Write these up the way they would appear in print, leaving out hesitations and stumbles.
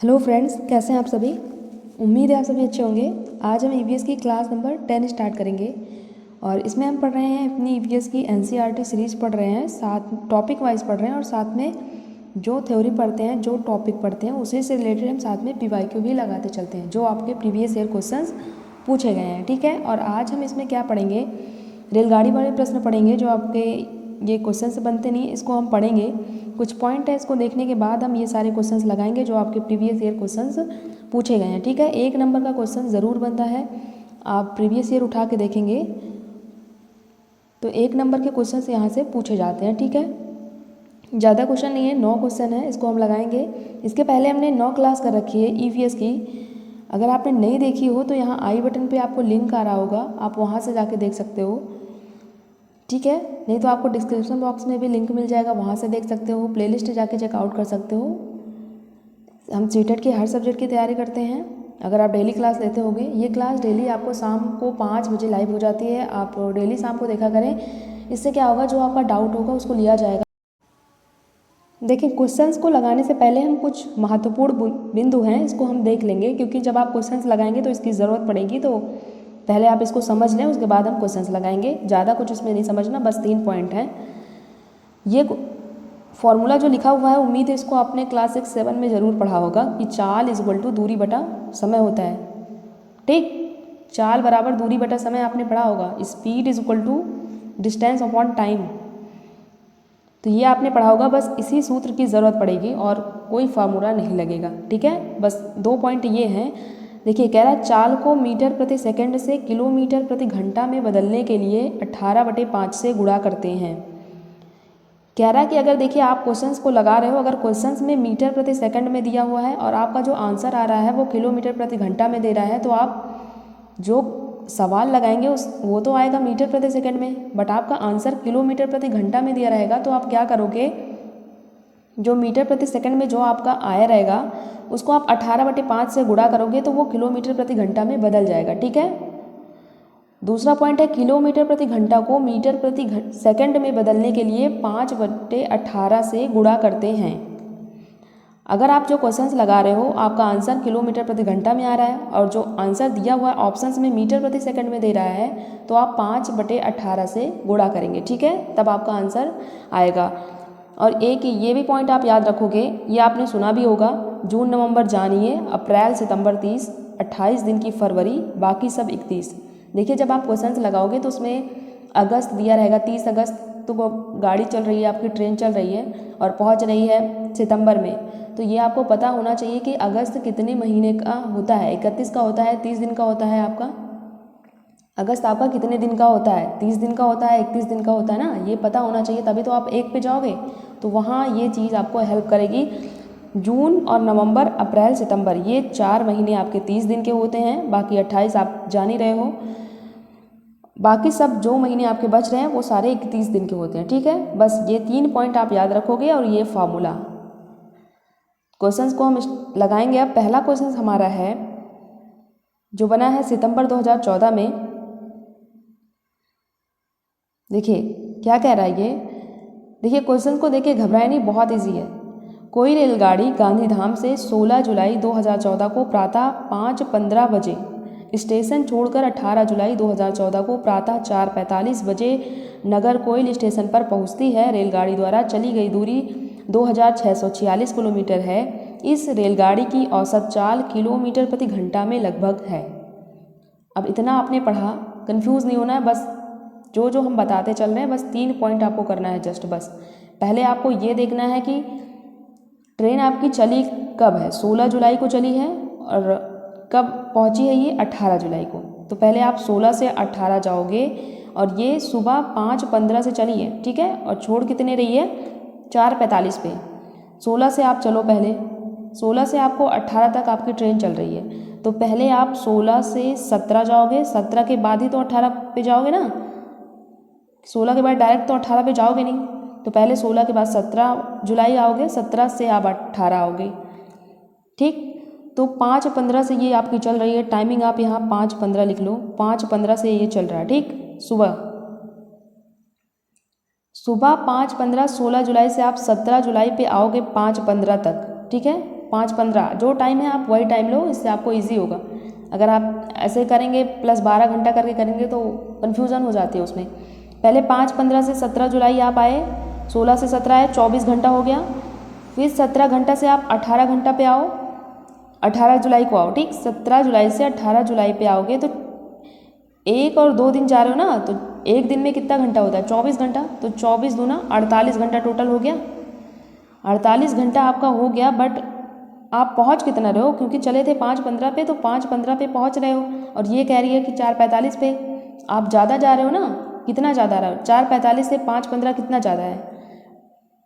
Hello friends, कैसे हैं आप सभी। उम्मीद है आप सभी अच्छे होंगे। आज हम ईवीएस की क्लास नंबर 10 स्टार्ट करेंगे और इसमें हम पढ़ रहे हैं अपनी ईवीएस की एनसीईआरटी सीरीज़ पढ़ रहे हैं, साथ टॉपिक वाइज पढ़ रहे हैं और साथ में जो थ्योरी पढ़ते हैं, जो टॉपिक पढ़ते हैं उसी से रिलेटेड हम साथ में पीवाईक्यू भी लगाते चलते हैं जो आपके प्रीवियस ईयर क्वेश्चंस पूछे गए हैं। ठीक है, और आज हम इसमें क्या पढ़ेंगे, रेलगाड़ी वाले प्रश्न पढ़ेंगे जो आपके ये क्वेश्चन से बनते नहीं, इसको हम पढ़ेंगे। कुछ पॉइंट है, इसको देखने के बाद हम ये सारे क्वेश्चंस लगाएंगे जो आपके प्रीवियस ईयर क्वेश्चंस पूछे गए हैं। ठीक है, 1 नंबर का क्वेश्चन ज़रूर बनता है, आप प्रीवियस ईयर उठा के देखेंगे तो 1 नंबर के क्वेश्चन यहाँ से पूछे जाते हैं। ठीक है, ज़्यादा क्वेश्चन नहीं है, 9 क्वेश्चन है, इसको हम लगाएंगे। इसके पहले हमने 9 क्लास कर रखी है ईवीएस की। अगर आपने नहीं देखी हो तो यहाँ आई बटन पे आपको लिंक आ रहा होगा, आप वहाँ से जाके देख सकते हो। ठीक है, नहीं तो आपको डिस्क्रिप्शन बॉक्स में भी लिंक मिल जाएगा, वहाँ से देख सकते हो। प्लेलिस्ट जाके चेकआउट कर सकते हो। हम सीटेट की हर सब्जेक्ट की तैयारी करते हैं। अगर आप डेली क्लास लेते होगे, ये क्लास डेली आपको शाम को 5 बजे लाइव हो जाती है। आप डेली शाम को देखा करें, इससे क्या होगा, जो आपका डाउट होगा उसको लिया जाएगा। देखिए, क्वेश्चंस को लगाने से पहले हम कुछ महत्वपूर्ण बिंदु हैं, इसको हम देख लेंगे, क्योंकि जब आप क्वेश्चंस लगाएंगे तो इसकी ज़रूरत पड़ेगी। तो पहले आप इसको समझ लें, उसके बाद हम क्वेश्चंस लगाएंगे। ज़्यादा कुछ इसमें नहीं समझना, बस 3 पॉइंट हैं। ये फॉर्मूला जो लिखा हुआ है, उम्मीद है इसको आपने क्लास 6-7 में ज़रूर पढ़ा होगा कि चाल इक्वल टू दूरी बटा समय होता है। ठीक, चाल बराबर दूरी बटा समय आपने पढ़ा होगा। Speed is equal to distance upon time, तो ये आपने पढ़ा होगा। बस इसी सूत्र की ज़रूरत पड़ेगी और कोई फार्मूला नहीं लगेगा। ठीक है, बस 2 पॉइंट ये हैं। देखिए, कह रहा है चाल को मीटर प्रति सेकंड से किलोमीटर प्रति घंटा में बदलने के लिए 18/5 से गुणा करते हैं। कह रहा है कि अगर देखिए आप क्वेश्चंस को लगा रहे हो, अगर क्वेश्चंस में मीटर प्रति सेकंड में दिया हुआ है और आपका जो आंसर आ रहा है वो किलोमीटर प्रति घंटा में दे रहा है, तो आप जो सवाल लगाएंगे वो तो आएगा मीटर प्रति सेकंड में, बट आपका आंसर किलोमीटर प्रति घंटा में दिया रहेगा। तो आप क्या करोगे, जो मीटर प्रति सेकंड में जो आपका आया रहेगा उसको आप 18/5 से गुणा करोगे तो वो किलोमीटर प्रति घंटा में बदल जाएगा। ठीक है, दूसरा पॉइंट है, किलोमीटर प्रति घंटा को मीटर प्रति सेकंड में बदलने के लिए 5/18 से गुणा करते हैं। अगर आप जो क्वेश्चंस लगा रहे हो, आपका आंसर किलोमीटर प्रति घंटा में आ रहा है और जो आंसर दिया हुआ ऑप्शंस में मीटर प्रति सेकंड में दे रहा है, तो आप 5/18 से गुणा करेंगे। ठीक है, तब आपका आंसर आएगा। और एक ये भी पॉइंट आप याद रखोगे, ये आपने सुना भी होगा, जून नवंबर जानिए, अप्रैल सितंबर 30, 28 दिन की फरवरी, बाकी सब 31। देखिए, जब आप क्वेश्चंस लगाओगे तो उसमें अगस्त दिया रहेगा, 30 अगस्त तो वो गाड़ी चल रही है, आपकी ट्रेन चल रही है और पहुंच रही है सितंबर में। तो ये आपको पता होना चाहिए कि अगस्त कितने महीने का होता है, 31 का होता है, 30 दिन का होता है आपका। अगस्त आपका कितने दिन का होता है, 30 दिन का होता है, 31 दिन का होता है ना, ये पता होना चाहिए, तभी तो आप 1 पे जाओगे। तो वहाँ ये चीज़ आपको हेल्प करेगी। जून और नवंबर, अप्रैल, सितंबर, ये 4 महीने आपके 30 दिन के होते हैं, बाकी 28 आप जान ही रहे हो। बाकी सब जो महीने आपके बच रहे हैं वो सारे 31 दिन के होते हैं। ठीक है, बस ये 3 पॉइंट आप याद रखोगे और ये फार्मूला। क्वेश्चंस को हम लगाएंगे। अब पहला क्वेश्चन हमारा है जो बना है सितंबर 2014 में। देखिए क्या कह रहा है ये, देखिए क्वेश्चन को देखिए, घबराए नहीं, बहुत इजी है। कोई रेलगाड़ी गांधीधाम से 16 जुलाई 2014 को प्रातः 5:15 बजे स्टेशन छोड़कर 18 जुलाई 2014 को प्रातः 4:45 बजे नगरकोइल स्टेशन पर पहुंचती है। रेलगाड़ी द्वारा चली गई दूरी 2646 किलोमीटर है। इस रेलगाड़ी की औसत चाल किलोमीटर प्रति घंटा में लगभग है। अब इतना आपने पढ़ा, कंफ्यूज नहीं होना है, बस जो जो हम बताते चल रहे हैं, बस 3 पॉइंट आपको करना है जस्ट। बस पहले आपको ये देखना है कि ट्रेन आपकी चली कब है, 16 जुलाई को चली है और कब पहुंची है ये, 18 जुलाई को। तो पहले आप 16 से 18 जाओगे और ये सुबह 5:15 से चली है। ठीक है, और छोड़ कितने रही है, 4:45 पे। 16 से आप चलो, पहले 16 से आपको 18 तक आपकी ट्रेन चल रही है, तो पहले आप 16 से 17 जाओगे, 17 के बाद ही तो 18 पे जाओगे ना। 16 के बाद डायरेक्ट तो 18 पे जाओगे नहीं, तो पहले 16 के बाद 17 जुलाई आओगे, 17 से आप 18 आओगे। ठीक, तो 5:15 से ये आपकी चल रही है। टाइमिंग आप यहाँ 5:15 लिख लो, 5:15 से ये चल रहा है। ठीक, सुबह 5:15, 16 जुलाई से आप 17 जुलाई पे आओगे 5:15 तक। ठीक है, 5:15 जो टाइम है आप वही टाइम लो, इससे आपको ईजी होगा। अगर आप ऐसे करेंगे प्लस 12 घंटा करके करेंगे तो कन्फ्यूज़न हो जाती है उसमें। पहले 5:15 से 17 जुलाई आप आए, 16 से 17 आए, 24 घंटा हो गया। फिर 17 घंटा से आप 18 घंटा पे आओ, 18 जुलाई को आओ, ठीक। 17 जुलाई से 18 जुलाई पे आओगे तो 1 और 2 दिन जा रहे हो ना, तो एक दिन में कितना घंटा होता है? 24 घंटा। तो 24 दूना 48 घंटा टोटल हो गया। 48 घंटा आपका हो गया, बट आप पहुंच कितना रहे हो? क्योंकि चले थे 5:15 पे, तो 5:15 पे पहुंच रहे हो और ये कह रही है कि 4:45 पे। आप ज़्यादा जा रहे हो ना, कितना ज़्यादा रहे हो? 4:45 से 5:15 कितना ज़्यादा है?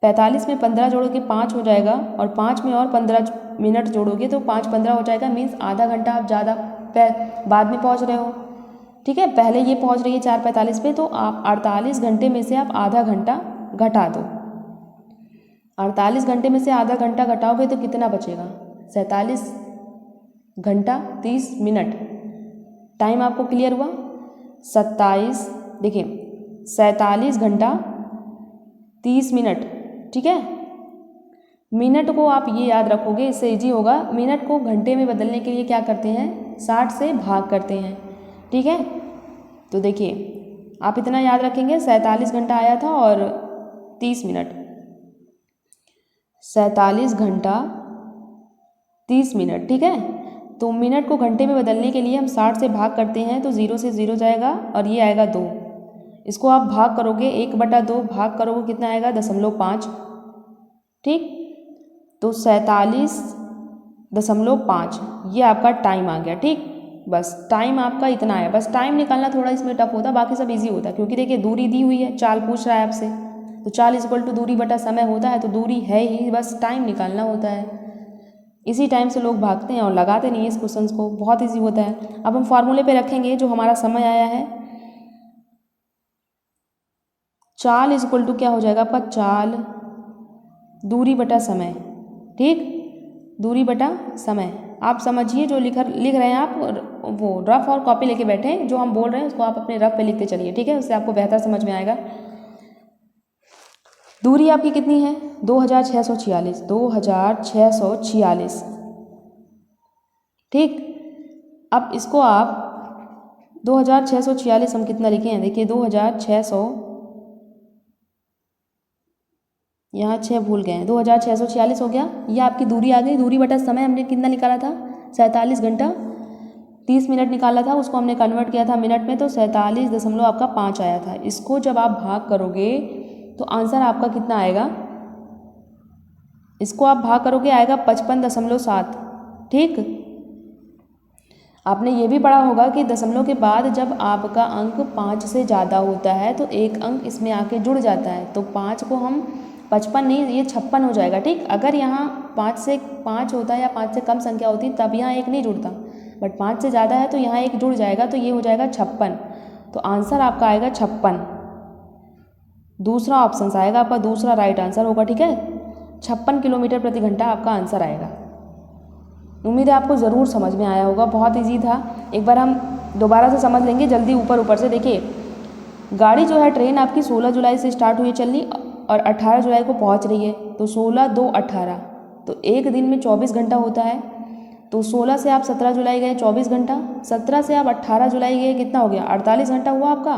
45 में 15 जोड़ोगे 5 हो जाएगा, और 5 में और 15 मिनट जोड़ोगे तो 5:15 हो जाएगा। मीन्स आधा घंटा आप ज़्यादा बाद में पहुँच रहे हो, ठीक है। पहले ये पहुँच रही है 4:45 पे, तो आप 48 घंटे में से आप आधा घंटा घटा दो। 48 घंटे में से आधा घंटा घटाओगे तो कितना बचेगा? 47 घंटा 30 मिनट। टाइम आपको क्लियर हुआ? 27, देखिए 47 घंटा 30 मिनट, ठीक है। मिनट को आप ये याद रखोगे, इससे इजी होगा। मिनट को घंटे में बदलने के लिए क्या करते हैं? 60 से भाग करते हैं, ठीक है। तो देखिए आप इतना याद रखेंगे, 47 घंटा आया था और 30 मिनट। 47 घंटा 30 मिनट, ठीक है। तो मिनट को घंटे में बदलने के लिए हम 60 से भाग करते हैं, तो 0 से 0 जाएगा और ये आएगा 2। इसको आप भाग करोगे, 1/2 भाग करोगे, कितना आएगा? 0.5, ठीक। तो 47.5 ये आपका टाइम आ गया, ठीक। बस टाइम आपका इतना है। बस टाइम निकालना थोड़ा इसमें टफ होता, बाकी सब इजी होता है। क्योंकि देखिए दूरी दी हुई है, चाल पूछ रहा है आपसे, तो चाल = दूरी बटा समय होता है, तो दूरी है ही, बस टाइम निकालना होता है। इसी टाइम से लोग भागते हैं और लगाते नहीं है इस क्वेश्चन को, बहुत इजी होता है। अब हम फॉर्मूले पे रखेंगे जो हमारा समय आया है। चाल = क्या हो जाएगा आपका? चाल दूरी बटा समय, ठीक। दूरी बटा समय आप समझिए, जो लिख रहे हैं आप वो रफ और कॉपी लेके बैठे, जो हम बोल रहे हैं उसको आप अपने रफ पे लिखते चलिए, ठीक है। उससे आपको बेहतर समझ में आएगा। दूरी आपकी कितनी है? 2646, 2646, ठीक। अब इसको आप 2646 हम कितना लिखे हैं? देखिए 2600, यहाँ 6 भूल गए हैं, 2646 हो गया। ये आपकी दूरी आ गई। दूरी बटा समय हमने कितना निकाला था? 47 घंटा 30 मिनट निकाला था, उसको हमने कन्वर्ट किया था मिनट में, तो 47.5 आया था। इसको जब आप भाग करोगे तो आंसर आपका कितना आएगा? इसको आप भाग करोगे आएगा 55.7, ठीक। आपने ये भी पढ़ा होगा कि दशमलव के बाद जब आपका अंक 5 से ज़्यादा होता है तो एक अंक इसमें आके जुड़ जाता है, तो 5 को हम 55 नहीं, ये 56 हो जाएगा, ठीक। अगर यहाँ 5 होता है या 5 से कम संख्या होती तब यहाँ एक नहीं जुड़ता, बट 5 से ज़्यादा है तो यहाँ एक जुड़ जाएगा, तो ये हो जाएगा 56। तो आंसर आपका आएगा 56। दूसरा ऑप्शन आएगा आपका, दूसरा राइट आंसर होगा, ठीक है। 56 किलोमीटर प्रति घंटा आपका आंसर आएगा। उम्मीद है आपको ज़रूर समझ में आया होगा, बहुत इजी था। एक बार हम दोबारा से समझ लेंगे जल्दी, ऊपर से। देखिए गाड़ी जो है, ट्रेन आपकी 16 जुलाई से स्टार्ट हुई चलनी और 18 जुलाई को पहुंच रही है, तो 16, 2, 18, तो एक दिन में 24 घंटा होता है। तो 16 से आप 17 जुलाई गए 24 घंटा, 17 से आप 18 जुलाई गए, कितना हो गया? 48 घंटा हुआ आपका।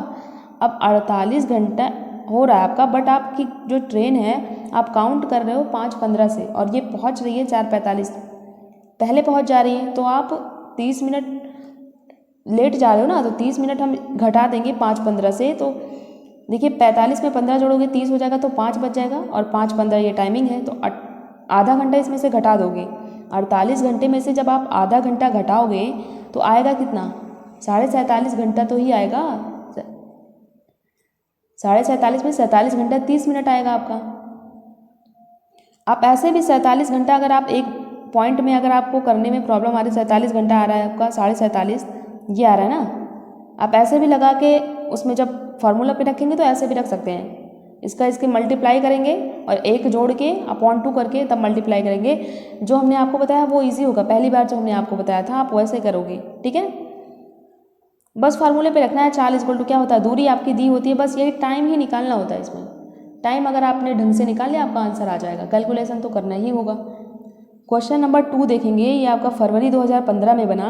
अब 48 घंटा हो रहा है आपका, बट आपकी जो ट्रेन है आप काउंट कर रहे हो 5:15 से, और ये पहुंच रही है 4:45 पहले पहुंच जा रही है, तो आप 30 मिनट लेट जा रहे हो ना, तो 30 मिनट हम घटा देंगे 5:15 से। तो देखिए 45 में 15 जोड़ोगे 30 हो जाएगा, तो 5 बच जाएगा, और 5:15 ये टाइमिंग है, तो आधा घंटा इसमें से घटा दोगे। 48 घंटे में से जब आप आधा घंटा घटाओगे तो आएगा कितना? 47.5 घंटा तो ही आएगा। 47.5 में 47 घंटा 30 मिनट आएगा आपका। आप ऐसे भी 47 घंटा, अगर आप एक पॉइंट में अगर आपको करने में प्रॉब्लम आ रही है, 47 घंटा आ रहा है आपका, 47.5 ये आ रहा है ना, आप ऐसे भी लगा के उसमें जब फार्मूला पे रखेंगे तो ऐसे भी रख सकते हैं। इसके मल्टीप्लाई करेंगे और एक जोड़ के अपॉन 2 करके तब मल्टीप्लाई करेंगे। जो हमने आपको बताया वो इजी होगा, पहली बार जो हमने आपको बताया था आप वैसे करोगे, ठीक है। बस फार्मूले पे रखना है। चाल = क्या होता है? दूरी आपकी दी होती है, बस यही टाइम ही निकालना होता है इसमें। टाइम अगर आपने ढंग से निकाल लिया आपका आंसर आ जाएगा, कैलकुलेशन तो करना ही होगा। क्वेश्चन नंबर 2 देखेंगे, ये आपका फरवरी 2015 में बना।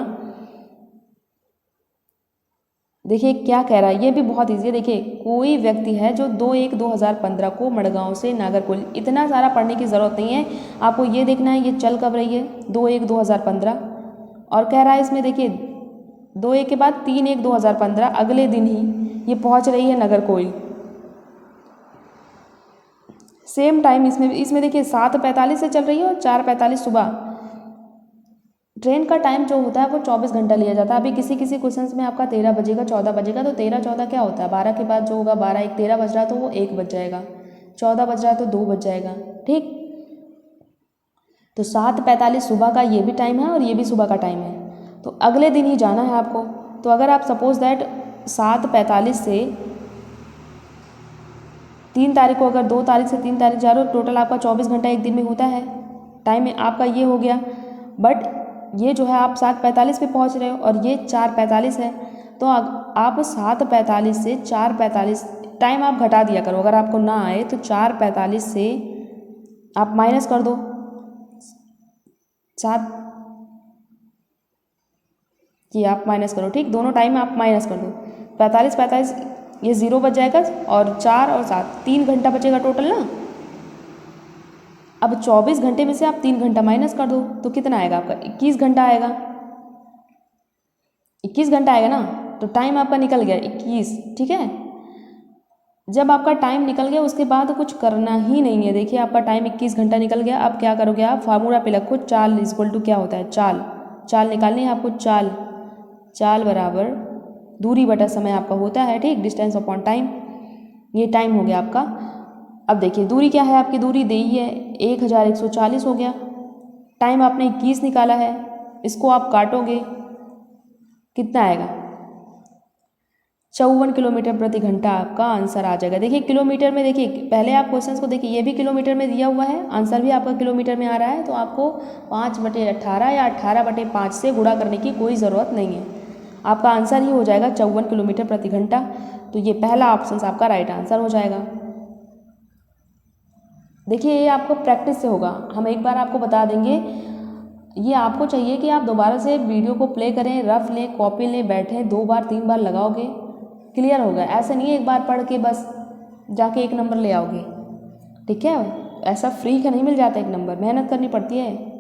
देखिए क्या कह रहा है, ये भी बहुत ईजी है। देखिए कोई व्यक्ति है जो 2/1/2015 को मडगांव से नागरकोइल, इतना सारा पढ़ने की ज़रूरत नहीं है, आपको ये देखना है ये चल कब रही है 2/1/2015। और कह रहा है इसमें देखिए 2/1 के बाद 3/1/2015 अगले दिन ही ये पहुंच रही है नागरकोइल। सेम टाइम इसमें देखिए 7:45 से चल रही है और 4:45 सुबह। ट्रेन का टाइम जो होता है वो 24 घंटा लिया जाता है। अभी किसी किसी क्वेश्चंस में आपका 13 बजेगा 14 बजेगा, तो 13-14 क्या होता है, 12 के बाद जो होगा 12-1 13 बज रहा है तो वो 1 बज जाएगा, 14 बज रहा है तो 2 बज जाएगा। ठीक, तो 7:45 सुबह का ये भी टाइम है और ये भी सुबह का टाइम है, तो अगले दिन ही जाना है आपको। तो अगर आप सपोज दैट 7:45 से 3 तारीख को, अगर 2 तारीख से 3 तारीख जा रहे हो, टोटल आपका 24 घंटा एक दिन में होता है। टाइम आपका ये हो गया, बट ये जो है आप 7:45 पे पहुंच रहे हो और ये 4:45 है, तो आप 7:45 से 4:45 टाइम आप घटा दिया करो। अगर आपको ना आए तो 4:45 से आप माइनस कर दो 7, ये आप माइनस करो। ठीक, दोनों टाइम आप माइनस कर दो, 45 ये 0 बच जाएगा और 4 और 7 3 घंटा बचेगा टोटल ना। अब 24 घंटे में से आप 3 घंटा माइनस कर दो तो कितना आएगा आपका, 21 घंटा आएगा। 21 घंटा आएगा ना, तो टाइम आपका निकल गया 21। ठीक है, जब आपका टाइम निकल गया उसके बाद कुछ करना ही नहीं है। देखिए आपका टाइम 21 घंटा निकल गया, अब क्या करोगे आप, फार्मूला पे रखो, चाल इक्वल टू क्या होता है, चाल निकालनी है आपको। चाल बराबर दूरी बटा समय आपका होता है। ठीक, डिस्टेंस अपॉन टाइम, ये टाइम हो गया आपका। अब देखिए दूरी क्या है आपकी, दूरी दी ही है 1140 हो गया। टाइम आपने 21 निकाला है, इसको आप काटोगे कितना आएगा, 54 किलोमीटर प्रति घंटा आपका आंसर आ जाएगा। देखिए किलोमीटर में, देखिए पहले आप क्वेश्चंस को देखिए, ये भी किलोमीटर में दिया हुआ है, आंसर भी आपका किलोमीटर में आ रहा है, तो आपको 5/18 या 18/5 से गुणा करने की कोई ज़रूरत नहीं है, आपका आंसर ही हो जाएगा 54 किलोमीटर प्रति घंटा। तो ये पहला ऑप्शन आपका राइट आंसर हो जाएगा। देखिए ये आपको प्रैक्टिस से होगा, हम एक बार आपको बता देंगे। ये आपको चाहिए कि आप दोबारा से वीडियो को प्ले करें, रफ लें, कॉपी लें, बैठें, 2 बार 3 बार लगाओगे क्लियर होगा। ऐसे नहीं है एक बार पढ़ के बस जाके 1 नंबर ले आओगे। ठीक है, ऐसा फ्री का नहीं मिल जाता 1 नंबर, मेहनत करनी पड़ती है।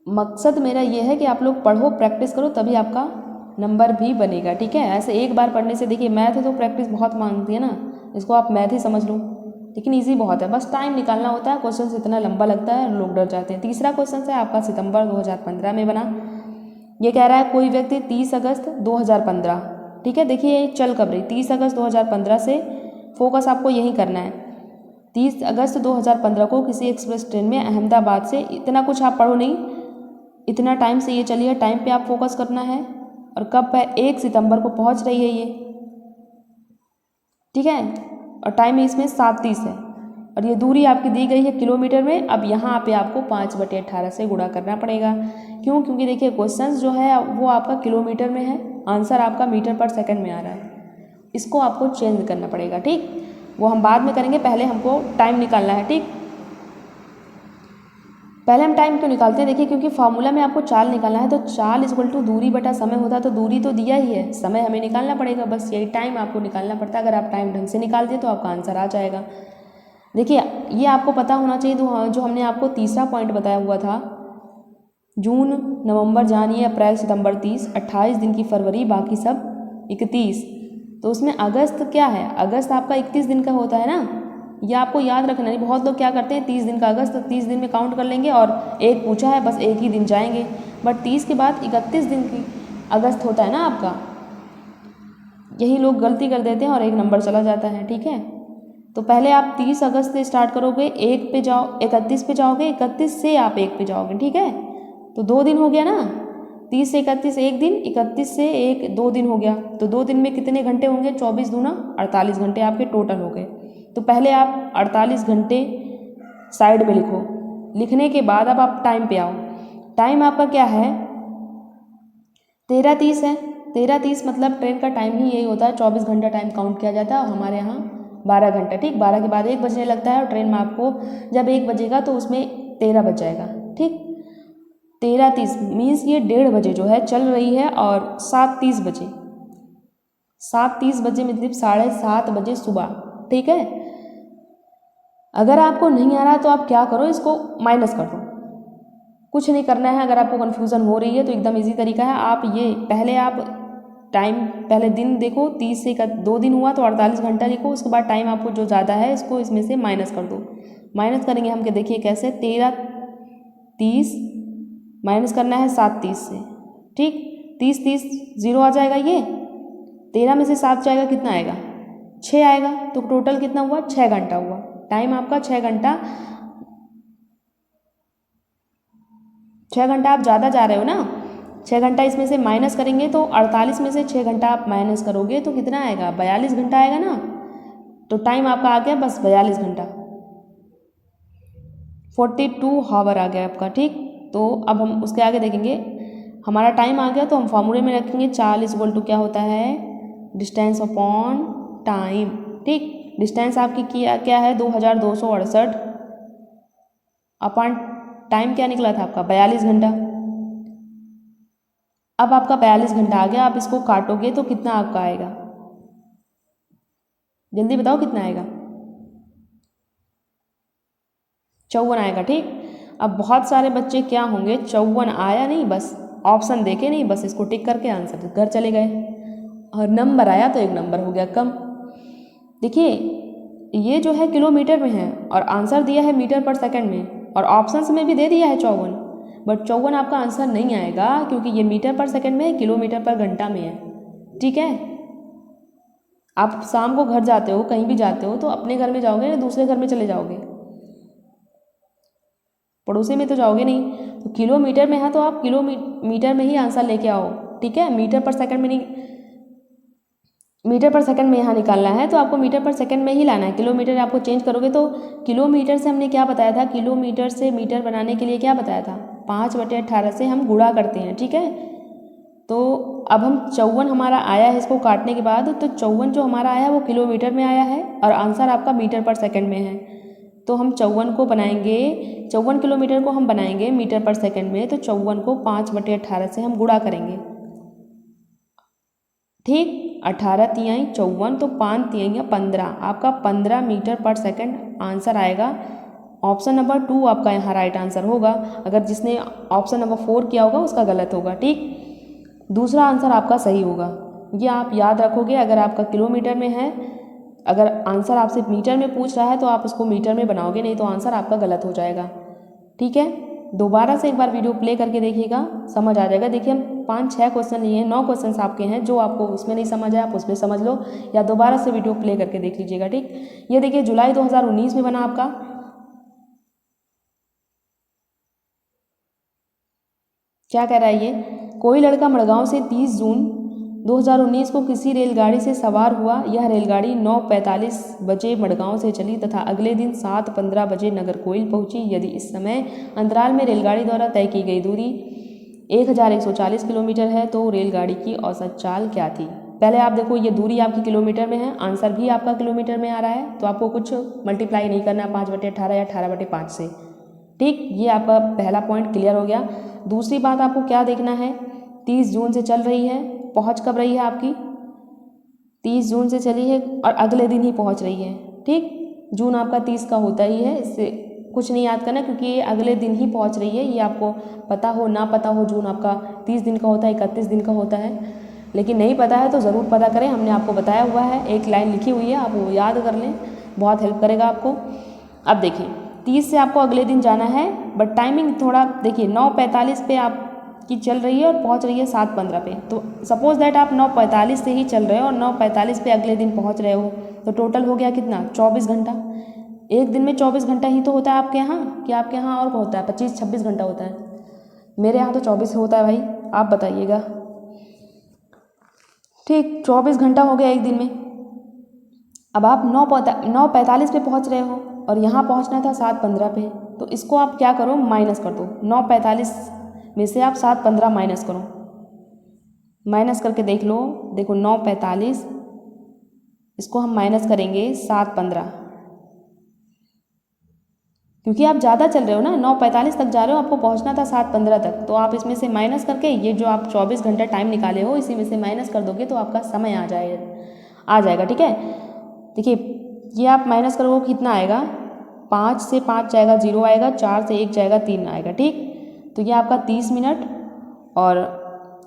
मकसद मेरा ये है कि आप लोग पढ़ो, प्रैक्टिस करो, तभी आपका नंबर भी बनेगा। ठीक है, ऐसे एक बार पढ़ने से, देखिए मैथ तो प्रैक्टिस बहुत मांगती है ना, इसको आप मैथ ही समझ लो, लेकिन ईजी बहुत है, बस टाइम निकालना होता है। क्वेश्चन इतना लंबा लगता है, लोग डर जाते हैं। तीसरा क्वेश्चन है आपका सितंबर 2015 में बना। ये कह रहा है कोई व्यक्ति 30 अगस्त 2015, ठीक है, देखिए ये चल कब रही, 30 अगस्त 2015 से फोकस आपको यही करना है। 30 अगस्त 2015 को किसी एक्सप्रेस ट्रेन में अहमदाबाद से, इतना कुछ आप पढ़ो नहीं, इतना टाइम से ये चली है, टाइम पे आप फोकस करना है। और कब है, 1 सितंबर को पहुंच रही है ये, ठीक है, और टाइम इसमें 7:30 है, और ये दूरी आपकी दी गई है किलोमीटर में। अब यहाँ पे आपको 5/18 से गुणा करना पड़ेगा। क्यों, क्योंकि देखिए क्वेश्चंस जो है वो आपका किलोमीटर में है, आंसर आपका मीटर पर सेकंड में आ रहा है, इसको आपको चेंज करना पड़ेगा। ठीक, वो हम बाद में करेंगे, पहले हमको टाइम निकालना है। ठीक, पहले हम टाइम क्यों निकालते हैं, देखिए क्योंकि फार्मूला में आपको चाल निकालना है, तो चाल इक्वल टू दूरी बटा समय होता है, तो दूरी तो दिया ही है, समय हमें निकालना पड़ेगा, बस यही टाइम आपको निकालना पड़ता है। अगर आप टाइम ढंग से निकाल दिए तो आपका आंसर आ जाएगा। देखिए ये आपको पता होना चाहिए, तो जो हमने आपको तीसरा पॉइंट बताया हुआ था, जून नवंबर जानिए अप्रैल सितंबर 30, 28 दिन की फरवरी, बाकी सब 31, तो उसमें अगस्त क्या है, अगस्त आपका 31 दिन का होता है ना, यह आपको याद रखना है। बहुत लोग क्या करते हैं 30 दिन का अगस्त, 30 दिन में काउंट कर लेंगे और एक पूछा है बस एक ही दिन जाएंगे, बट 30 के बाद 31 दिन की अगस्त होता है ना आपका, यही लोग गलती कर देते हैं और 1 नंबर चला जाता है। ठीक है, तो पहले आप 30 अगस्त से स्टार्ट करोगे, 1 पे जाओ, 31 पे जाओगे, 31 से आप 1 पे जाओगे। ठीक है, तो 2 दिन हो गया ना, 30 से 31 1 दिन, 31 से 1 2 दिन हो गया, तो 2 दिन में कितने घंटे होंगे, 24 दूना 48 घंटे आपके टोटल हो गए। तो पहले आप 48 घंटे साइड में लिखो, लिखने के बाद अब आप टाइम पे आओ। टाइम आपका क्या है, 13:30 है, 13:30 मतलब ट्रेन का टाइम ही यही होता है, 24 घंटा टाइम काउंट किया जाता है, और हमारे यहाँ 12 घंटा, ठीक। 12 के बाद 1 बजने लगता है और ट्रेन में आपको जब 1 बजेगा तो उसमें 13 बज जाएगा, ठीक। 13:30 मीन्स ये 1:30 बजे जो है चल रही है और 7:30 बजे, 7:30 बजे मतलब 7:30 बजे सुबह, ठीक है। अगर आपको नहीं आ रहा तो आप क्या करो, इसको माइनस कर दो, कुछ नहीं करना है। अगर आपको कन्फ्यूज़न हो रही है तो एकदम इजी तरीका है, आप ये पहले आप टाइम पहले दिन देखो, 30 से 2 दिन हुआ तो 48 घंटा लिखो, उसके बाद टाइम आपको जो ज़्यादा है इसको इसमें से माइनस कर दो। माइनस करेंगे हम, क्या देखिए कैसे, 13:30 माइनस करना है 7:30 से, ठीक। 30 जीरो आ जाएगा, ये 13 में से 7 जाएगा, कितना आएगा, 6 आएगा। तो टोटल कितना हुआ, 6 घंटा हुआ। टाइम आपका 6 घंटा, 6 घंटा आप ज़्यादा जा रहे हो ना, 6 घंटा इसमें से माइनस करेंगे तो 48 में से 6 घंटा आप माइनस करोगे तो कितना आएगा, 42 घंटा आएगा ना। तो टाइम आपका आ गया बस 42 घंटा, 42 हावर आ गया आपका, ठीक। तो अब हम उसके आगे देखेंगे, हमारा टाइम आ गया तो हम फॉर्मूले में रखेंगे चाल इक्वल टू क्या होता है, डिस्टेंस अपॉन टाइम, ठीक। डिस्टेंस आपकी क्या है 2268 अपॉन टाइम क्या निकला था आपका 42 घंटा। अब आपका 42 घंटा आ गया, आप इसको काटोगे तो कितना आपका आएगा, जल्दी बताओ कितना आएगा, 54 आएगा, ठीक। अब बहुत सारे बच्चे क्या होंगे, 54 आया नहीं, बस ऑप्शन देखे नहीं, बस इसको टिक करके आंसर घर चले गए, और नंबर आया तो 1 नंबर हो गया कम। देखिए ये जो है किलोमीटर में है और आंसर दिया है मीटर पर सेकंड में, और ऑप्शंस में भी दे दिया है 54, बट 54 आपका आंसर नहीं आएगा क्योंकि ये मीटर पर सेकंड में है, किलोमीटर पर घंटा में है, ठीक है। आप शाम को घर जाते हो, कहीं भी जाते हो तो अपने घर में जाओगे या दूसरे घर में चले जाओगे, पड़ोसी में तो जाओगे नहीं। तो किलोमीटर में है तो आप किलोमीटर में ही आंसर लेके आओ, ठीक है। मीटर पर सेकंड में नहीं, मीटर पर सेकंड में यहाँ निकालना है तो आपको मीटर पर सेकंड में ही लाना है। किलोमीटर आपको चेंज करोगे तो किलोमीटर से हमने क्या बताया था, किलोमीटर से मीटर बनाने के लिए क्या बताया था, 5/18 से हम गुणा करते हैं, ठीक है। तो अब हम 54 हमारा आया है, इसको काटने के बाद तो 54 जो हमारा आया है वो किलोमीटर में आया है और आंसर आपका मीटर पर सेकंड में है। तो हम 54 को बनाएंगे, 54 किलोमीटर को हम बनाएंगे मीटर पर सेकंड में, तो 54 को 5/18 से हम गुणा करेंगे, ठीक। 18 तिहाई 54 तो 5 तिहाई 15, आपका 15 मीटर पर सेकंड आंसर आएगा। ऑप्शन नंबर 2 आपका यहाँ राइट आंसर होगा। अगर जिसने ऑप्शन नंबर 4 किया होगा उसका गलत होगा, ठीक। दूसरा आंसर आपका सही होगा, ये आप याद रखोगे। अगर आपका किलोमीटर में है, अगर आंसर आपसे मीटर में पूछ रहा है तो आप इसको मीटर में बनाओगे, नहीं तो आंसर आपका गलत हो जाएगा, ठीक है। दोबारा से एक बार वीडियो प्ले करके देखिएगा, समझ आ जाएगा। देखिए हम 5-6 क्वेश्चन लिए हैं, 9 क्वेश्चन आपके हैं, जो आपको उसमें नहीं समझ आया आप उसमें समझ लो, या दोबारा से वीडियो प्ले करके देख लीजिएगा, ठीक। ये देखिए जुलाई 2019 में बना आपका, क्या कह रहा है ये, कोई लड़का मड़गांव से 30 जून 2019 को किसी रेलगाड़ी से सवार हुआ। यह रेलगाड़ी 9:45 बजे मड़गांव से चली तथा अगले दिन 7:15 बजे नागरकोइल पहुंची। यदि इस समय अंतराल में रेलगाड़ी द्वारा तय की गई दूरी 1140 किलोमीटर है तो रेलगाड़ी की औसत चाल क्या थी। पहले आप देखो ये दूरी आपकी किलोमीटर में है, आंसर भी आपका किलोमीटर में आ रहा है, तो आपको कुछ मल्टीप्लाई नहीं करना 5/18 या 18/5 से, ठीक। ये आपका पहला पॉइंट क्लियर हो गया। दूसरी बात आपको क्या देखना है, 30 जून से चल रही है, पहुंच कब रही है आपकी, 30 जून से चली है और अगले दिन ही पहुंच रही है, ठीक। जून आपका 30 का होता ही है, इससे कुछ नहीं याद करना क्योंकि ये अगले दिन ही पहुंच रही है। ये आपको पता हो ना पता हो, जून आपका 30 दिन का होता है, 31 दिन का होता है, लेकिन नहीं पता है तो ज़रूर पता करें, हमने आपको बताया हुआ है, एक लाइन लिखी हुई है, आप वो याद कर लें, बहुत हेल्प करेगा आपको। अब देखिए 30 से आपको अगले दिन जाना है, बट टाइमिंग थोड़ा देखिए 9:45 पे आपकी चल रही है और पहुंच रही है 7:15 पे। तो सपोज दैट आप 9:45 से ही चल रहे हो और 9:45 पे अगले दिन पहुंच रहे हो, तो टोटल हो गया कितना, 24 घंटा। एक दिन में 24 घंटा ही तो होता है आपके यहाँ, कि आपके यहाँ और होता है 25-26 घंटा होता है। मेरे यहाँ तो 24 होता है भाई, आप बताइएगा, ठीक। 24 घंटा हो गया एक दिन में। अब आप 9:45 पे पहुँच रहे हो और यहाँ पहुँचना था 7:15 पे, तो इसको आप क्या करो, माइनस कर दो। 9:45 में से आप 7:15 माइनस करो, माइनस करके देख लो, देखो 9:45 इसको हम माइनस करेंगे 7:15, क्योंकि आप ज़्यादा चल रहे हो ना, 9:45 तक जा रहे हो, आपको पहुंचना था 7:15 तक। तो आप इसमें से माइनस करके ये जो आप 24 घंटा टाइम निकाले हो इसी में से माइनस कर दोगे तो आपका समय आ जाएगा। ठीक है, देखिए ये आप माइनस करोगे कितना आएगा, 5 से 5 जाएगा 0 आएगा, 4 से 1 जाएगा 3 आएगा। ठीक, तो ये आपका 30 मिनट और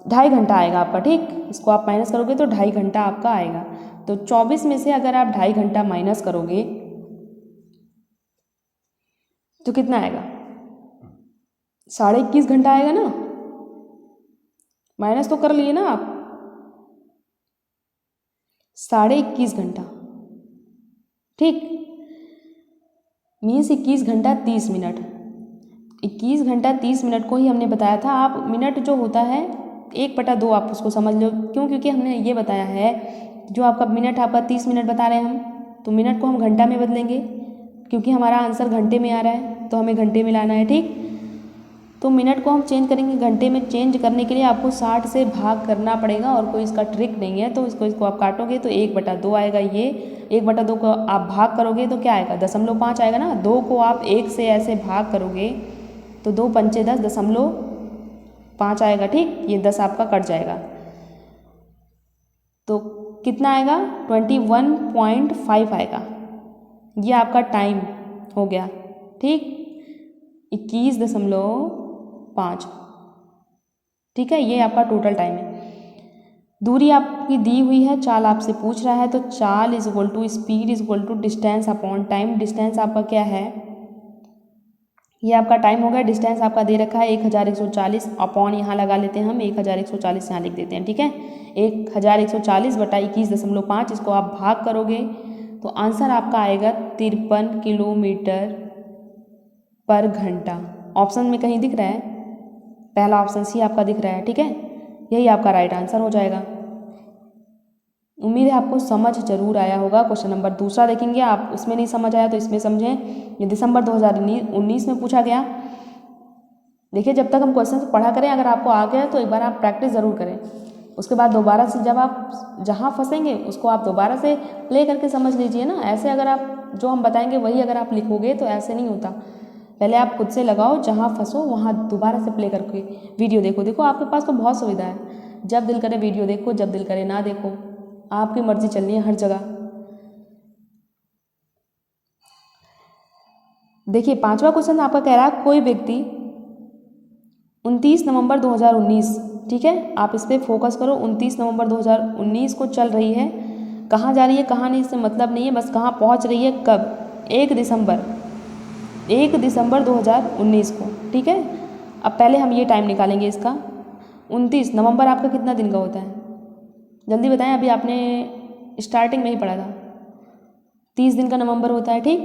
2.5 घंटा आएगा आपका। ठीक, इसको आप माइनस करोगे तो 2.5 घंटा आपका आएगा। तो 24 में से अगर आप 2.5 घंटा माइनस करोगे तो कितना आएगा, 21.5 घंटा आएगा ना। माइनस तो कर लिए ना आप, 21.5 घंटा। ठीक, मीन्स 21 घंटा 30 मिनट। 21 घंटा 30 मिनट को ही हमने बताया था। आप मिनट जो होता है 1/2 आप उसको समझ लो। क्यों, क्योंकि हमने ये बताया है जो आपका मिनट आपका 30 मिनट बता रहे हैं हम, तो मिनट को हम घंटा में बदलेंगे, क्योंकि हमारा आंसर घंटे में आ रहा है तो हमें घंटे में लाना है। ठीक, तो मिनट को हम चेंज करेंगे घंटे में। चेंज करने के लिए आपको 60 से भाग करना पड़ेगा और कोई इसका ट्रिक नहीं है। तो इसको आप काटोगे तो 1/2 आएगा। ये 1/2 को आप भाग करोगे तो क्या आएगा, 0.5 आएगा ना। 2 को आप 1 से ऐसे भाग करोगे तो 2 पंचे 10, 0.5 आएगा। ठीक, ये 10 आपका कट जाएगा तो कितना आएगा, 21.5 आएगा। ये आपका टाइम हो गया। ठीक, 21.5। ठीक है, ये आपका टोटल टाइम है। दूरी आपकी दी हुई है, चाल आपसे पूछ रहा है, तो चाल is equal to speed is equal to distance upon time. Distance आपका क्या है, ये आपका टाइम हो गया। डिस्टेंस आपका दे रखा है 1140 अपॉन यहाँ लगा लेते हैं हम 1140 यहाँ लिख देते हैं। ठीक है, 1140 बटा 21.5, इसको आप भाग करोगे तो आंसर आपका आएगा 53 किलोमीटर पर घंटा। ऑप्शन में कहीं दिख रहा है, पहला ऑप्शन सी आपका दिख रहा है। ठीक है, यही आपका राइट आंसर हो जाएगा। उम्मीद है आपको समझ जरूर आया होगा। क्वेश्चन नंबर दूसरा देखेंगे, आप उसमें नहीं समझ आया तो इसमें समझें। ये दिसंबर 2019 में पूछा गया। देखिए, जब तक हम क्वेश्चन पढ़ा करें, अगर आपको आ गया तो एक बार आप प्रैक्टिस ज़रूर करें। उसके बाद दोबारा से जब आप जहाँ फंसेंगे उसको आप दोबारा से प्ले करके समझ लीजिए ना। ऐसे अगर आप जो हम बताएंगे वही अगर आप लिखोगे तो ऐसे नहीं होता। पहले आप खुद से लगाओ, जहाँ फंसो वहाँ दोबारा से प्ले करके वीडियो देखो। आपके पास तो बहुत सुविधा है, जब दिल करे वीडियो देखो, जब दिल करे ना देखो, आपकी मर्जी चलनी है हर जगह। देखिए, 5वां क्वेश्चन आपका कह रहा है कोई व्यक्ति 29 नवंबर 2019, ठीक है, आप इस पर फोकस करो। 29 नवंबर 2019 को चल रही है। कहाँ जा रही है कहाँ नहीं, इससे मतलब नहीं है, बस कहाँ पहुँच रही है, कब, 1 दिसंबर 2019 को। ठीक है, अब पहले हम ये टाइम निकालेंगे इसका। 29 नवंबर आपका कितना दिन का होता है, जल्दी बताएं। अभी आपने स्टार्टिंग में ही पढ़ा था, 30 दिन का नवंबर होता है। ठीक,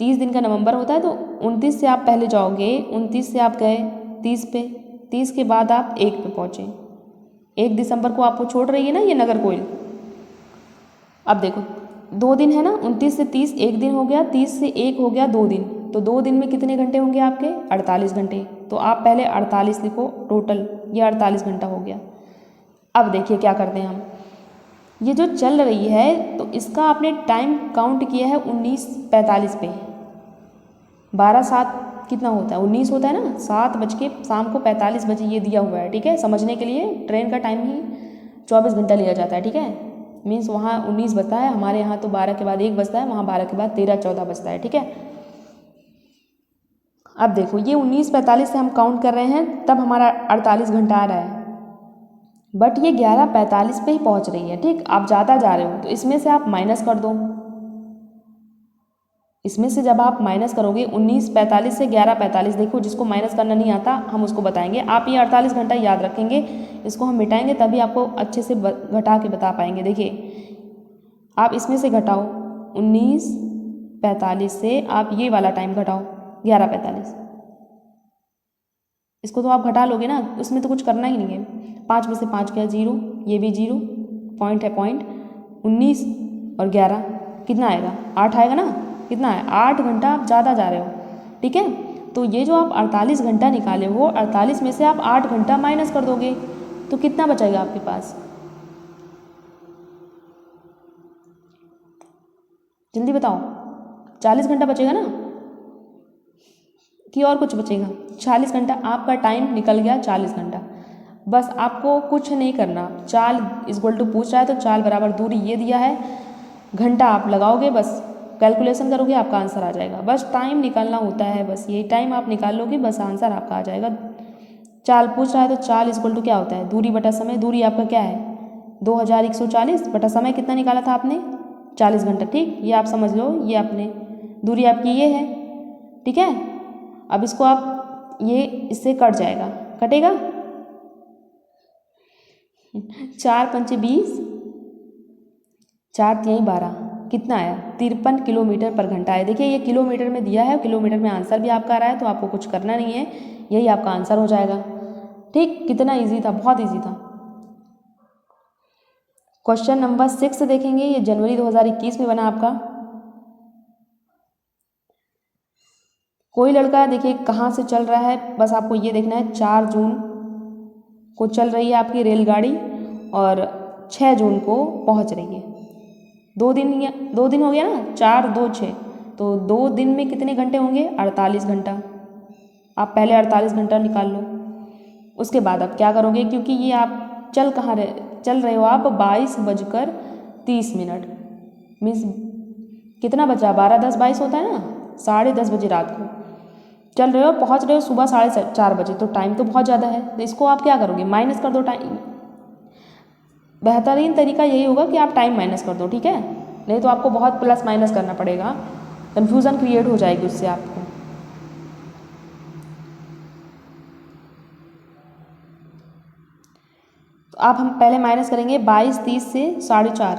30 दिन का नवंबर होता है। तो 29 से आप पहले जाओगे, 29 से आप गए 30 पे, 30 के बाद आप 1 पे पहुँचे। 1 दिसंबर को आपको छोड़ रही है ना ये नगर कोइल। अब देखो 2 दिन है ना, 29 से 30 1 दिन हो गया, 30 से 1 हो गया 2 दिन। तो 2 दिन में कितने घंटे होंगे आपके, 48 घंटे। तो आप पहले 48 लिखो टोटल, ये 48 घंटा हो गया। अब देखिए क्या करते हैं हम, ये जो चल रही है तो इसका आपने टाइम काउंट किया है 19:45 पे। 12/7 कितना होता है, 19 होता है ना। 7 बज के शाम को 45 बजे ये दिया हुआ है। ठीक है, समझने के लिए ट्रेन का टाइम ही 24 घंटा लिया जाता है। ठीक है, मीन्स वहाँ 19 बजता है, हमारे यहाँ तो 12 के बाद 1 बजता है, वहाँ 12 के बाद 13-14 बजता है। ठीक है, अब देखो ये 19:45 से हम काउंट कर रहे हैं, तब हमारा 48 घंटा आ रहा है, बट ये 11:45 पे ही पहुँच रही है। ठीक, आप ज़्यादा जा रहे हो तो इसमें से आप माइनस कर दो। इसमें से जब आप माइनस करोगे 19:45 से 11:45, देखो जिसको माइनस करना नहीं आता हम उसको बताएंगे। आप ये 48 घंटा याद रखेंगे, इसको हम मिटाएंगे तभी आपको अच्छे से घटा के बता पाएंगे। देखिए, आप इसमें से घटाओ 19:45 से आप ये वाला टाइम घटाओ 11:45, इसको तो आप घटा लोगे ना, उसमें तो कुछ करना ही नहीं है। 5 में से 5 गया 0, ये भी 0, पॉइंट है पॉइंट। 19 और 11 कितना आएगा, 8 आएगा ना। कितना है, 8 घंटा आप ज़्यादा जा रहे हो। ठीक है, तो ये जो आप 48 घंटा निकाले हो, 48 में से आप 8 घंटा माइनस कर दोगे तो कितना बचेगा आपके पास, जल्दी बताओ। 40 घंटा बचेगा ना कि और कुछ बचेगा? 40 घंटा आपका टाइम निकल गया, 40 घंटा। बस आपको कुछ नहीं करना। चाल इक्वल टू पूछ रहा है तो चाल बराबर दूरी ये दिया है, घंटा आप लगाओगे, बस कैलकुलेशन करोगे, आपका आंसर आ जाएगा। बस टाइम निकालना होता है, बस यही टाइम आप निकाल लोगे, बस आंसर आपका आ जाएगा। चाल पूछ रहा है तो चाल इक्वल टू क्या होता है? दूरी बटा समय। दूरी आपका क्या है? 2140 बटा समय कितना निकाला था आपने? 40 घंटा। ठीक, ये आप समझ लो, ये आपने दूरी आपकी ये है। ठीक है, अब इसको आप ये इससे कट जाएगा, कटेगा 4 पंचे 20, 4 तिहाई 12, कितना आया? 53 किलोमीटर पर घंटा है। देखिए ये किलोमीटर में दिया है, किलोमीटर में आंसर भी आपका आ रहा है, तो आपको कुछ करना नहीं है, यही आपका आंसर हो जाएगा। ठीक, कितना इजी था, बहुत इजी था। क्वेश्चन नंबर 6 देखेंगे, ये जनवरी 2021 में बना आपका। कोई लड़का देखिए कहाँ से चल रहा है, बस आपको ये देखना है। 4 जून को चल रही है आपकी रेलगाड़ी और 6 जून को पहुँच रही है। 2 दिन हो गया ना, 4 2 6, तो 2 दिन में कितने घंटे होंगे? 48 घंटा। आप पहले 48 घंटा निकाल लो, उसके बाद आप क्या करोगे, क्योंकि ये आप चल रहे हो आप 22:30। मीन्स कितना बचा? 12 10 22 होता है ना, 10:30 बजे रात को चल रहे हो, पहुंच रहे हो सुबह 4:30 बजे, तो टाइम तो बहुत ज़्यादा है। तो इसको आप क्या करोगे? माइनस कर दो टाइम। बेहतरीन तरीका यही होगा कि आप टाइम माइनस कर दो, ठीक है, नहीं तो आपको बहुत प्लस माइनस करना पड़ेगा, कन्फ्यूज़न क्रिएट हो जाएगी उससे आपको। तो आप हम पहले माइनस करेंगे 22 30 से 4:30।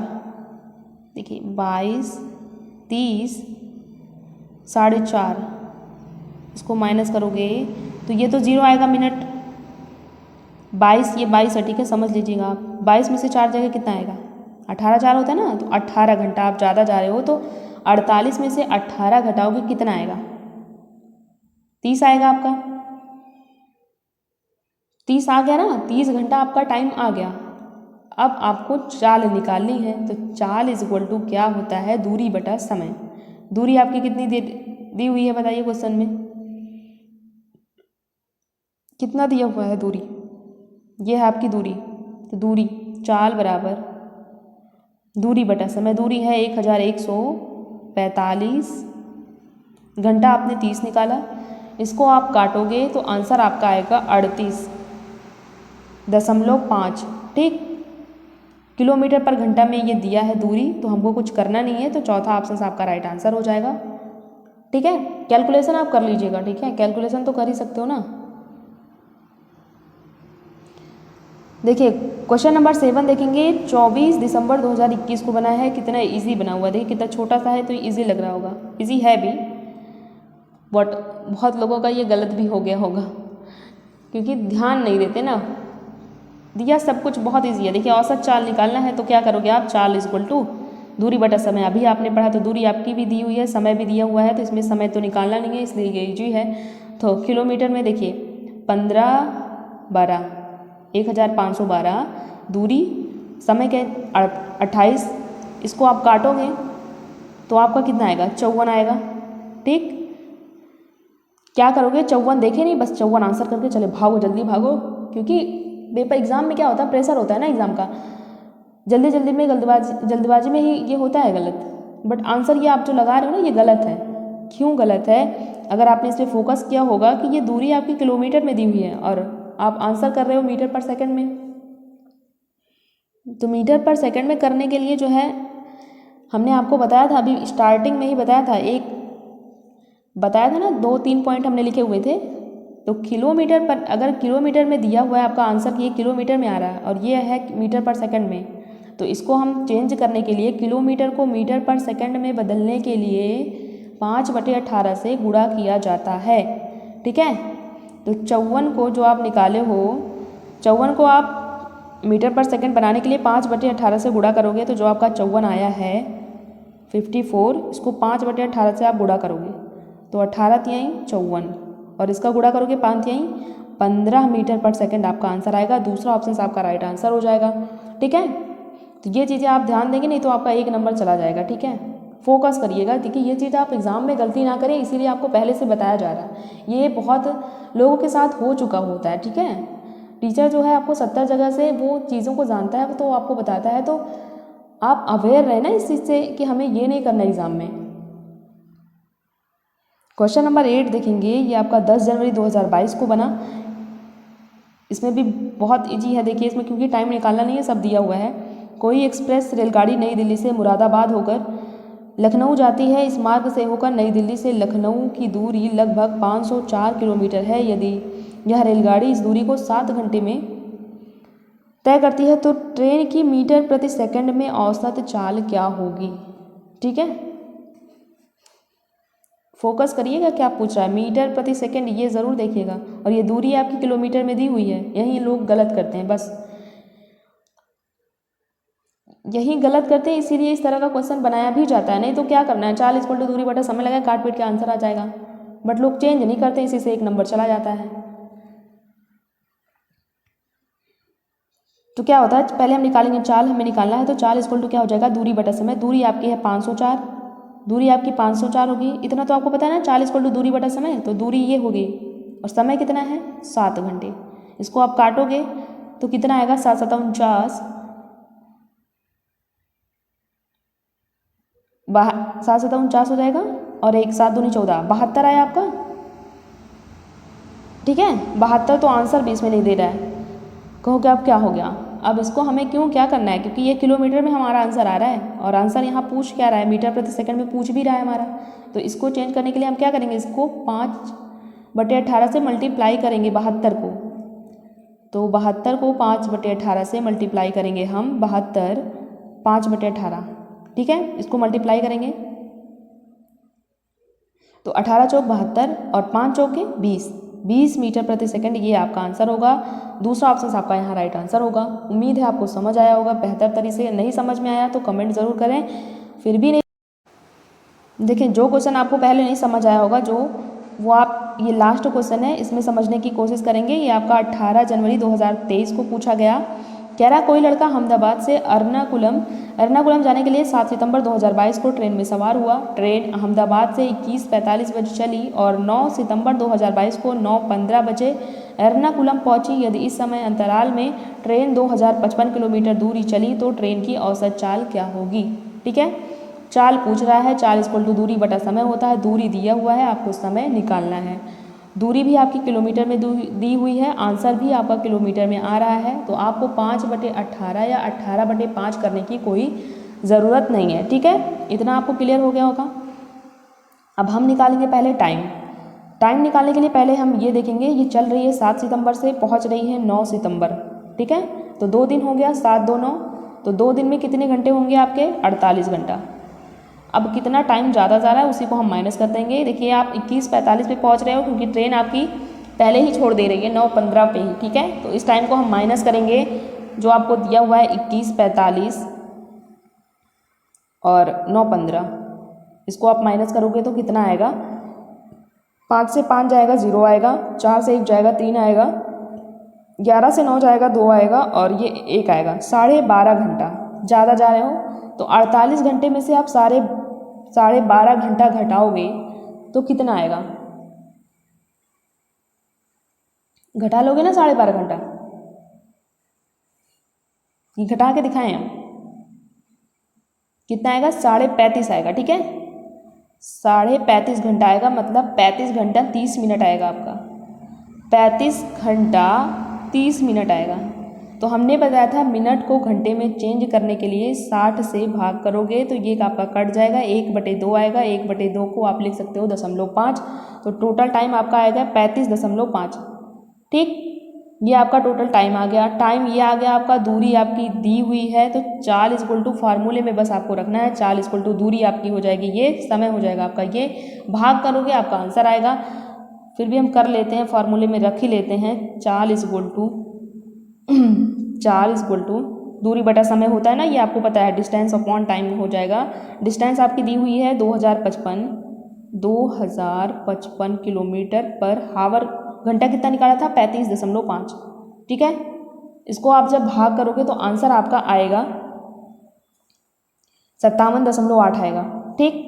देखिए 22 30 4:30, इसको माइनस करोगे तो ये तो 0 आएगा मिनट। 22 ये 22 है, ठीक है, समझ लीजिएगा आप। 22 में से 4 जगह कितना आएगा? 18 4 होता है ना, तो 18 घंटा। आप ज़्यादा जा रहे हो तो 48 में से 18 घटाओगे, कितना आएगा? 30 आएगा आपका। 30 आ गया ना, 30 घंटा आपका टाइम आ गया। अब आपको चाल निकालनी है, तो चाल इज इक्वल टू क्या होता है? दूरी बटा समय। दूरी आपकी कितनी दी हुई है बताइए क्वेश्चन में? कितना दिया हुआ है दूरी? ये है आपकी दूरी, तो दूरी चाल बराबर दूरी बटा समय। दूरी है 1145, घंटा आपने 30 निकाला, इसको आप काटोगे तो आंसर आपका आएगा 38.5। ठीक, किलोमीटर पर घंटा में ये दिया है दूरी, तो हमको कुछ करना नहीं है, तो चौथा ऑप्शन आपका राइट आंसर हो जाएगा। ठीक है, कैलकुलेशन आप कर लीजिएगा, ठीक है, कैलकुलेशन तो कर ही सकते हो ना। देखिए क्वेश्चन नंबर 7 देखेंगे, 24 दिसंबर 2021 को बना है। कितना इजी बना हुआ है, देखिए कितना छोटा सा है, तो इजी लग रहा होगा, इजी है भी, बट बहुत लोगों का ये गलत भी हो गया होगा क्योंकि ध्यान नहीं देते ना। दिया सब कुछ बहुत इजी है। देखिए औसत चाल निकालना है तो क्या करोगे आप? चाल इज इक्वल टू दूरी बटा समय। अभी आपने पढ़ा तो दूरी आपकी भी दी हुई है, समय भी दिया हुआ है, तो इसमें समय तो निकालना नहीं है, इसलिए ये इजी है। तो किलोमीटर में देखिए 15/12 1512, दूरी समय के 28, इसको आप काटोगे तो आपका कितना आएगा? 54 आएगा। ठीक, क्या करोगे? 54 देखे नहीं, बस 54 आंसर करके चले भागो, जल्दी भागो, क्योंकि पेपर एग्जाम में क्या होता है, प्रेशर होता है ना एग्जाम का, जल्दी जल्दी में जल्दबाजी में ही ये होता है गलत। बट आंसर ये आप जो लगा रहे हो ना, ये गलत है। क्यों गलत है? अगर आपने इस पर फोकस किया होगा कि ये दूरी आपकी किलोमीटर में दी हुई है और आप आंसर कर रहे हो मीटर पर सेकंड में, तो मीटर पर सेकंड में करने के लिए जो है, हमने आपको बताया था, अभी स्टार्टिंग में ही बताया था, बताया था ना, 2-3 पॉइंट हमने लिखे हुए थे। तो किलोमीटर पर, अगर किलोमीटर में दिया हुआ है आपका आंसर कि ये किलोमीटर में आ रहा है और ये है मीटर पर सेकंड में, तो इसको हम चेंज करने के लिए, किलोमीटर को मीटर पर सेकंड में बदलने के लिए 5/18 से गुणा किया जाता है। ठीक है, तो 54 को जो आप निकाले हो, 54 को आप मीटर पर सेकंड बनाने के लिए 5/18 से गुणा करोगे, तो जो आपका 54 आया है 54, इसको 5/18 से आप गुणा करोगे तो 18 तिहाई 54, और इसका गुणा करोगे 5 तिहाई 15 मीटर पर सेकंड आपका आंसर आएगा। दूसरा ऑप्शन आपका राइट आंसर हो जाएगा। ठीक है, तो ये चीज़ें आप ध्यान देंगे, नहीं तो आपका 1 नंबर चला जाएगा। ठीक है, फोकस करिएगा। देखिए ये चीज़ आप एग्ज़ाम में गलती ना करें, इसीलिए आपको पहले से बताया जा रहा है। ये बहुत लोगों के साथ हो चुका होता है, ठीक है। टीचर जो है आपको 70 जगह से वो चीज़ों को जानता है, तो आपको बताता है, तो आप अवेयर रहे ना इस चीज़ से कि हमें ये नहीं करना एग्ज़ाम में। क्वेश्चन नंबर 8 देखेंगे, ये आपका 10 जनवरी 2022 को बना। इसमें भी बहुत ईजी है, देखिए इसमें क्योंकि टाइम निकालना नहीं है, सब दिया हुआ है। कोई एक्सप्रेस रेलगाड़ी नई दिल्ली से मुरादाबाद होकर लखनऊ जाती है। इस मार्ग से होकर नई दिल्ली से लखनऊ की दूरी लगभग 504 किलोमीटर है। यदि यह रेलगाड़ी इस दूरी को 7 घंटे में तय करती है तो ट्रेन की मीटर प्रति सेकंड में औसत चाल क्या होगी। ठीक है, फोकस करिएगा क्या पूछ रहा है, मीटर प्रति सेकंड ये ज़रूर देखिएगा। और ये दूरी आपकी किलोमीटर में दी हुई है, यही लोग गलत करते हैं, बस यही गलत करते हैं, इसीलिए इस तरह का क्वेश्चन बनाया भी जाता है। नहीं तो क्या करना है, 40 इक्वल टू दूरी बटा समय लगा, काट पीट के आंसर आ जाएगा। बट लोग चेंज नहीं करते, इसी से एक नंबर चला जाता है। तो क्या होता है, पहले हम निकालेंगे चाल, हमें निकालना है, तो चाल इक्वल टू क्या हो जाएगा, दूरी बटा समय। दूरी आपकी है 504, दूरी आपकी 504 होगी, इतना तो आपको पता है ना। 40 इक्वल टू दूरी बटा समय, तो दूरी ये होगी और समय कितना है 7 घंटे। इसको आप काटोगे तो कितना आएगा, 7 7 49, 7 7 49 हो जाएगा, और 1 7 दूनी 14, 72 आया आपका। ठीक है, 72 तो आंसर भी इसमें नहीं दे रहा है। कहोगे अब क्या हो गया, अब इसको हमें क्यों क्या करना है, क्योंकि ये किलोमीटर में हमारा आंसर आ रहा है और आंसर यहाँ पूछ क्या रहा है, मीटर प्रति सेकंड में पूछ भी रहा है हमारा। तो इसको चेंज करने के लिए हम क्या करेंगे, इसको 5/18 से मल्टीप्लाई करेंगे 72 को। तो 72 को 5/18 से मल्टीप्लाई करेंगे हम, 72 5/18। ठीक है, इसको मल्टीप्लाई करेंगे तो 18 चौक 72 और 5 चौके 20 मीटर प्रति सेकंड, ये आपका आंसर होगा। दूसरा ऑप्शन आपका यहाँ राइट आंसर होगा। उम्मीद है आपको समझ आया होगा बेहतर तरीके से। नहीं समझ में आया तो कमेंट ज़रूर करें, फिर भी नहीं देखें जो क्वेश्चन आपको पहले नहीं समझ आया होगा, जो वो आप ये लास्ट क्वेश्चन है इसमें समझने की कोशिश करेंगे। ये आपका 18 जनवरी 2023 को पूछा गया। कह रहा कोई लड़का अहमदाबाद से एर्नाकुलम जाने के लिए 7 सितंबर 2022 को ट्रेन में सवार हुआ। ट्रेन अहमदाबाद से 21:45 बजे चली और 9 सितंबर 2022 को 9:15 बजे एर्नाकुलम पहुंची। यदि इस समय अंतराल में ट्रेन 2055 किलोमीटर दूरी चली तो ट्रेन की औसत चाल क्या होगी। ठीक है, चाल पूछ रहा है, चाल इक्वल टू दूरी बटा समय होता है। दूरी दिया हुआ है, आपको समय निकालना है। दूरी भी आपकी किलोमीटर में दी हुई है, आंसर भी आपका किलोमीटर में आ रहा है। तो आपको 5/18 या 18/5 करने की कोई ज़रूरत नहीं है। ठीक है, इतना आपको क्लियर हो गया होगा। अब हम निकालेंगे पहले टाइम निकालने के लिए पहले हम ये देखेंगे, ये चल रही है 7 सितंबर से, पहुंच रही है 9 सितंबर। ठीक है, तो 2 दिन हो गया, 7 2 9, तो 2 दिन में कितने घंटे होंगे आपके, 48 घंटा। अब कितना टाइम ज़्यादा जा रहा है उसी को हम माइनस कर देंगे। देखिए आप 21:45 पे पहुंच रहे हो, क्योंकि ट्रेन आपकी पहले ही छोड़ दे रही है 9:15 पे ही। ठीक है, तो इस टाइम को हम माइनस करेंगे, जो आपको दिया हुआ है 21:45 और 9:15, इसको आप माइनस करोगे तो कितना आएगा, 5 से 5 जाएगा 0 आएगा, 4 से 1 जाएगा 3 आएगा, 11 से 9 जाएगा 2 आएगा, और ये 1 आएगा। 12.5 घंटा ज़्यादा जा रहे हो, तो 48 घंटे में से आप 12.5 घंटा घटाओगे तो कितना आएगा, घटा लोगे ना 12.5 घंटा, ये घटा के दिखाएं हम, कितना आएगा, 35.5 आएगा। ठीक है, 35.5 घंटा आएगा, मतलब 35 घंटा 30 मिनट आएगा आपका, 35 घंटा 30 मिनट आएगा। तो हमने बताया था मिनट को घंटे में चेंज करने के लिए 60 से भाग करोगे तो ये आपका कट जाएगा, 1/2 आएगा, 1/2 को आप लिख सकते हो 0.5, तो टोटल टाइम आपका आएगा 35.5। ठीक, ये आपका टोटल टाइम आ गया। टाइम ये आ गया आपका, दूरी आपकी दी हुई है, तो चाल इक्वल टू फार्मूले में बस आपको रखना है, चाल इक्वल टू दूरी आपकी हो जाएगी, ये समय हो जाएगा आपका, ये भाग करोगे आपका आंसर आएगा। फिर भी हम कर लेते हैं, फार्मूले में रख ही लेते हैं, चाल इक्वल टू दूरी बटा समय होता है ना, ये आपको पता है, डिस्टेंस अपॉन टाइम हो जाएगा। डिस्टेंस आपकी दी हुई है 2055 किलोमीटर पर हावर, घंटा कितना निकाला था, 35.5। ठीक है, इसको आप जब भाग करोगे तो आंसर आपका आएगा 57.8 आएगा। ठीक।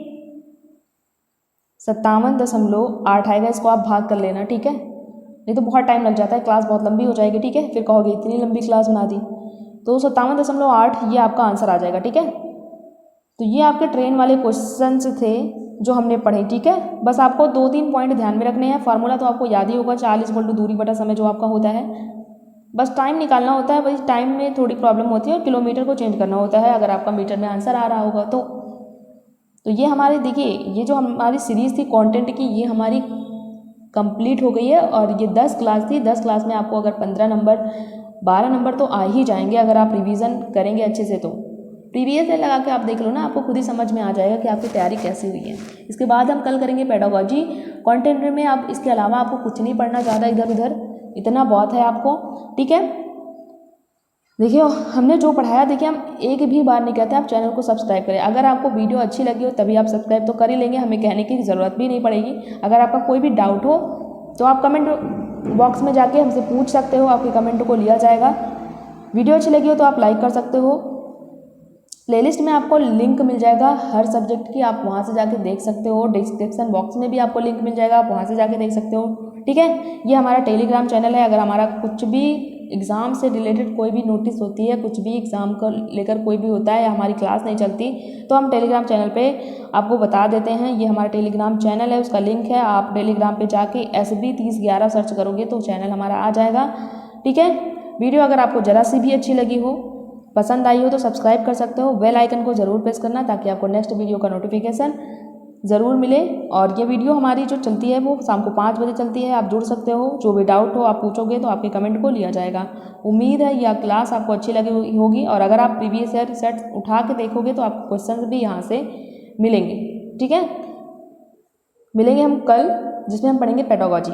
57.8 आएगा, इसको आप भाग कर लेना, ठीक है, नहीं तो बहुत टाइम लग जाता है, क्लास बहुत लंबी हो जाएगी, ठीक है, फिर कहोगे इतनी लंबी क्लास बना दी। तो 57.8 ये आपका आंसर आ जाएगा, ठीक है। तो ये आपके ट्रेन वाले क्वेश्चंस थे जो हमने पढ़े, ठीक है। बस आपको 2-3 पॉइंट ध्यान में रखने हैं। फार्मूला तो आपको याद ही होगा, 40 = दूरी बटा समय जो आपका होता है, बस टाइम निकालना होता है, वही टाइम में थोड़ी प्रॉब्लम होती है और किलोमीटर को चेंज करना होता है अगर आपका मीटर में आंसर आ रहा होगा तो ये हमारे देखिए, ये जो हमारी सीरीज़ थी कंटेंट की, ये हमारी कंप्लीट हो गई है और ये 10 क्लास थी। 10 क्लास में आपको अगर 15 नंबर 12 नंबर तो आ ही जाएंगे अगर आप रिवीजन करेंगे अच्छे से। तो प्रीवियस ईयर लगा के आप देख लो ना, आपको खुद ही समझ में आ जाएगा कि आपकी तैयारी कैसी हुई है। इसके बाद हम कल करेंगे पेडागोजी। कंटेंट में आप इसके अलावा आपको कुछ नहीं पढ़ना ज़्यादा इधर उधर, इतना बहुत है आपको, ठीक है। देखिए हमने जो पढ़ाया, देखिए हम एक भी बार नहीं कहते आप चैनल को सब्सक्राइब करें। अगर आपको वीडियो अच्छी लगी हो तभी आप सब्सक्राइब तो कर ही लेंगे, हमें कहने की ज़रूरत भी नहीं पड़ेगी। अगर आपका कोई भी डाउट हो तो आप कमेंट बॉक्स में जाके हमसे पूछ सकते हो, आपके कमेंट को लिया जाएगा। वीडियो अच्छी लगी हो तो आप लाइक कर सकते हो। प्लेलिस्ट में आपको लिंक मिल जाएगा हर सब्जेक्ट की, आप वहाँ से जाके देख सकते हो। डिस्क्रिप्शन बॉक्स में भी आपको लिंक मिल जाएगा, आप वहाँ से जाके देख सकते हो, ठीक है। ये हमारा टेलीग्राम चैनल है। अगर हमारा कुछ भी एग्ज़ाम से रिलेटेड कोई भी नोटिस होती है, कुछ भी एग्ज़ाम को लेकर कोई भी होता है या हमारी क्लास नहीं चलती, तो हम टेलीग्राम चैनल पे आपको बता देते हैं। ये हमारा टेलीग्राम चैनल है, उसका लिंक है। आप टेलीग्राम पे जाके SB3011 सर्च करोगे तो चैनल हमारा आ जाएगा, ठीक है। वीडियो अगर आपको ज़रा सी भी अच्छी लगी हो, पसंद आई हो तो सब्सक्राइब कर सकते हो। बेल आइकन को ज़रूर प्रेस करना ताकि आपको नेक्स्ट वीडियो का नोटिफिकेशन ज़रूर मिले। और ये वीडियो हमारी जो चलती है वो शाम को 5 बजे चलती है, आप जुड़ सकते हो। जो भी डाउट हो आप पूछोगे तो आपके कमेंट को लिया जाएगा। उम्मीद है यह क्लास आपको अच्छी लगी होगी और अगर आप प्रीवियस ईयर सेट उठा के देखोगे तो आपको क्वेश्चन भी यहाँ से मिलेंगे, ठीक है। मिलेंगे हम कल, जिसमें हम पढ़ेंगे पेडागोजी।